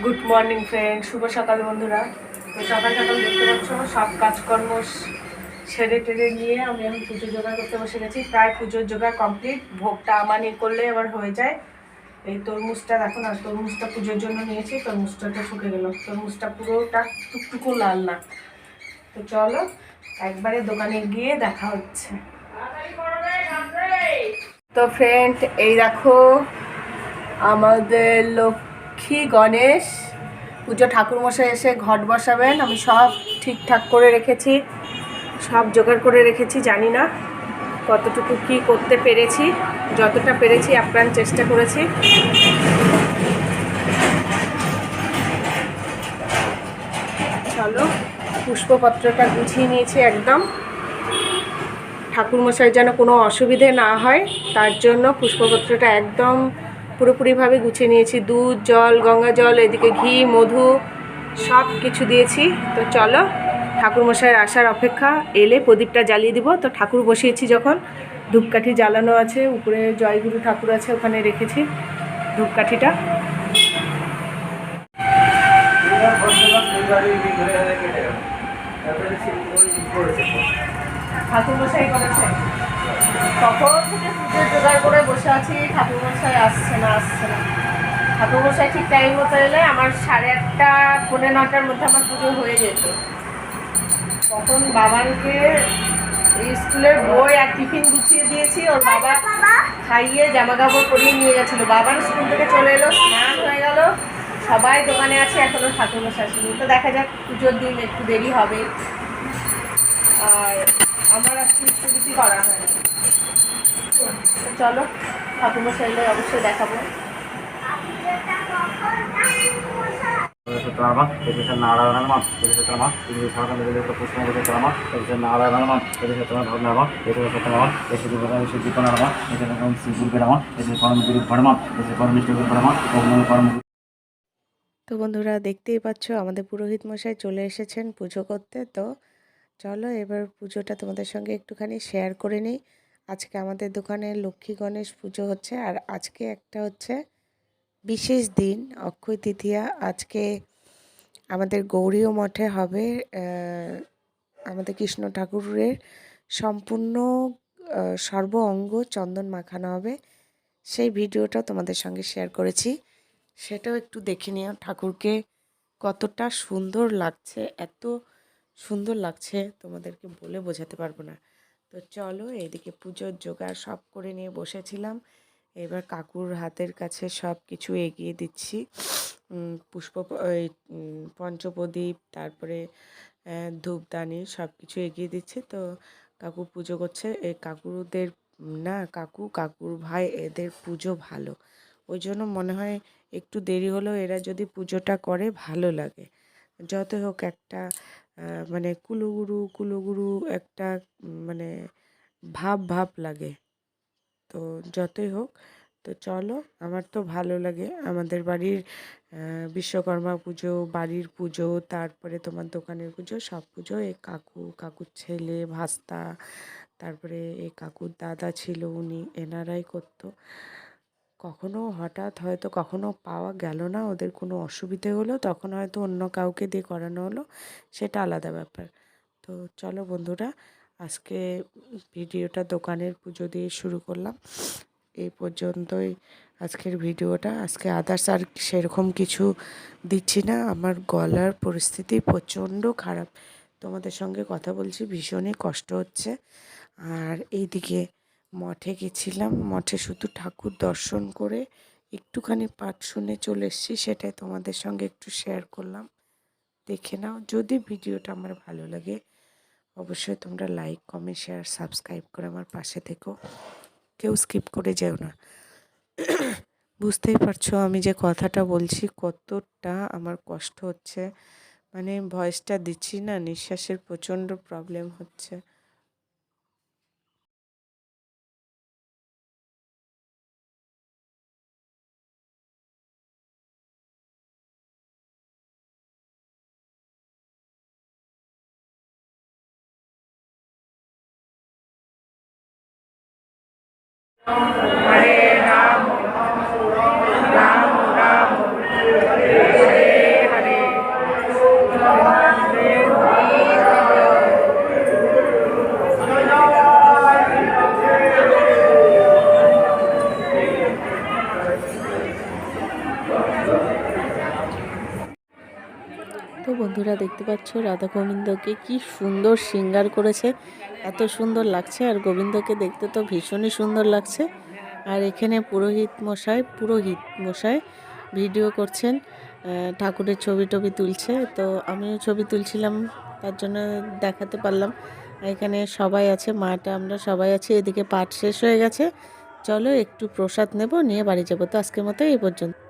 Good morning friend, শুভ সকাল বন্ধুরা। তো সকাল সকাল দেখতে পাচ্ছ সব কাজকর্ম সেরে টেরে নিয়ে আমি এখন পুজো জোগাড় করতে বসে গেছি। প্রায় পুজোর জোগাড় কমপ্লিট, ভোগটা আমানি করলে আবার হয়ে যায়। এই তরমুজটা দেখো না, তরমুজটা পুজোর জন্য নিয়েছি, তরমুজটা তো ঠকে গেল, তরমুজটা পুরোটা টুকটুকু লাল না। তো চলো একবারে দোকানে গিয়ে দেখা হচ্ছে। তো ফ্রেন্ড এই দেখো আমাদের লক্ষ্মী গণেশ পুজো, ঠাকুরমশাই এসে ঘট বসাবেন। আমি সব ঠিকঠাক করে রেখেছি, সব জোগাড় করে রেখেছি। জানি না কতটুকু কি করতে পেরেছি, যতটা পেরেছি আপ্রাণ চেষ্টা করেছি। চলো পুষ্পপত্রটা গুছিয়ে নিয়েছি একদম, ঠাকুরমশাই যেন কোনো অসুবিধে না হয় তার জন্য পুষ্পপত্রটা একদম পুরোপুরিভাবে গুছিয়ে নিয়েছি। দুধ, জল, গঙ্গা জল, এদিকে ঘি, মধু সব কিছু দিয়েছি। তো চলো ঠাকুরমশাইয়ের আসার অপেক্ষা, এলে প্রদীপটা জ্বালিয়ে দিব। তো ঠাকুর বসিয়েছি যখন, ধূপকাঠি জ্বালানো আছে, উপরে জয়গুরু ঠাকুর আছে, ওখানে রেখেছি ধূপকাঠিটা। ঠাকুরমশাই করেছে, তখন থেকে পুজোর জোগাড় করে বসে আছি, ঠাকুরমশাই আসছে না। ঠাকুরমশাই ঠিক টাইম মতো এলে আমার 8:30 পৌনে 9টার মধ্যে আমার পুজো হয়ে যেত। তখন বাবানকে স্কুলের বই আর টিফিন গুছিয়ে দিয়েছি, ওর বাবা খাইয়ে জামা কাপড় পরিয়ে নিয়ে গেছিলো। বাবান স্কুল থেকে চলে এলো, স্নান হয়ে গেল, সবাই দোকানে আছে, এখনও ঠাকুরমশাই আসেনি। তো দেখা যাক, পুজোর দিন একটু দেরি হবে। আর আমার আজকে স্কুটি করা হয় না। তো চলো ঠাকুরমশাই এলে অবশ্যই দেখাবো। তো বন্ধুরা দেখতেই পাচ্ছ আমাদের পুরোহিত মশাই চলে এসেছেন পুজো করতে। তো চলো এবার পুজোটা তোমাদের সঙ্গে একটুখানি শেয়ার করে নিই। আজকে আমাদের দোকানে লক্ষ্মী গণেশ পুজো হচ্ছে, আর আজকে একটা হচ্ছে বিশেষ দিন, অক্ষয় তৃতীয়া। আজকে আমাদের গৌরীয় মঠে হবে আমাদের কৃষ্ণ ঠাকুরের সম্পূর্ণ সর্ব অঙ্গ চন্দন মাখানো হবে। সেই ভিডিওটা তোমাদের সঙ্গে শেয়ার করেছি, সেটাও একটু দেখে নিও। ঠাকুরকে কতটা সুন্দর লাগছে, এত সুন্দর লাগছে তোমাদেরকে বলে বোঝাতে পারবো না। তো চলো এইদিকে পুজোর জোগাড় সব করে নিয়ে বসেছিলাম, এবার কাকুর হাতের কাছে সব কিছু এগিয়ে দিচ্ছি। পুষ্প, পঞ্চপ্রদীপ, তারপরে ধূপদানি সব কিছু এগিয়ে দিচ্ছে। তো কাকু পুজো করছে। এই কাকুদের না, কাকুর ভাই, এদের পুজো ভালো, ওই জন্য মনে হয় একটু দেরি হলেও এরা যদি পুজোটা করে ভালো লাগে। যত হোক একটা মানে কুলুগুরু একটা মানে ভাব লাগে। তো যতই হোক, তো চলো, আমার তো ভালো লাগে। আমাদের বাড়ির বিশ্বকর্মা পুজো, বাড়ির পুজো, তারপরে তোমার দোকানের পুজো, সব পুজো এই কাকুর ছেলে, ভাস্তা, তারপরে এই কাকুর দাদা ছিল, উনি এনারাই করতো। কখনো হঠাৎ হয়তো কখনো পাওয়া গেল না, ওদের কোনো অসুবিধে হলো, তখন হয়তো অন্য কাউকে দিয়ে করানো হলো, সেটা আলাদা ব্যাপার। তো চলো বন্ধুরা, আজকে ভিডিওটা দোকানের পুজো দিয়ে শুরু করলাম। এই পর্যন্তই আজকের ভিডিওটা। আজকে আদার্স আর সেরকম কিছু দিচ্ছি না, আমার গলার পরিস্থিতি প্রচণ্ড খারাপ, তোমাদের সঙ্গে কথা বলছি ভীষণই কষ্ট হচ্ছে। আর এইদিকে মঠে গেছিলাম, মঠে শুধু ঠাকুর দর্শন করে একটুখানি পাঠ শুনে চলে এসেছি, সেটাই তোমাদের সঙ্গে একটু শেয়ার করলাম। দেখে নাও, যদি ভিডিওটা আমার ভালো লাগে অবশ্যই তোমরা লাইক, কমেন্ট, শেয়ার, সাবস্ক্রাইব করে আমার পাশে থেকো, কেউ স্কিপ করে যেও না। বুঝতেই পারছো আমি যে কথাটা বলছি কতটা আমার কষ্ট হচ্ছে, মানে ভয়েসটা দিচ্ছি না, নিঃশ্বাসের প্রচণ্ড প্রবলেম হচ্ছে। হরে রাম রাম রাম তো বন্ধুরা দেখতে পাচ্ছ রাধা গোবিন্দকে কি সুন্দর শৃঙ্গার করেছে, এত সুন্দর লাগছে। আর গোবিন্দকে দেখতে তো ভীষণই সুন্দর লাগছে। আর এখানে পুরোহিত মশাই ভিডিও করছেন, ঠাকুরের ছবি টবি তুলছে। তো আমিও ছবি তুলছিলাম, তার জন্য দেখাতে পারলাম। এখানে সবাই আছে, মাটা আমরা সবাই আছি। এদিকে পাঠ শেষ হয়ে গেছে, চলো একটু প্রসাদ নেব, নিয়ে বাড়ি যাবো। তো আজকের মতো এই পর্যন্ত।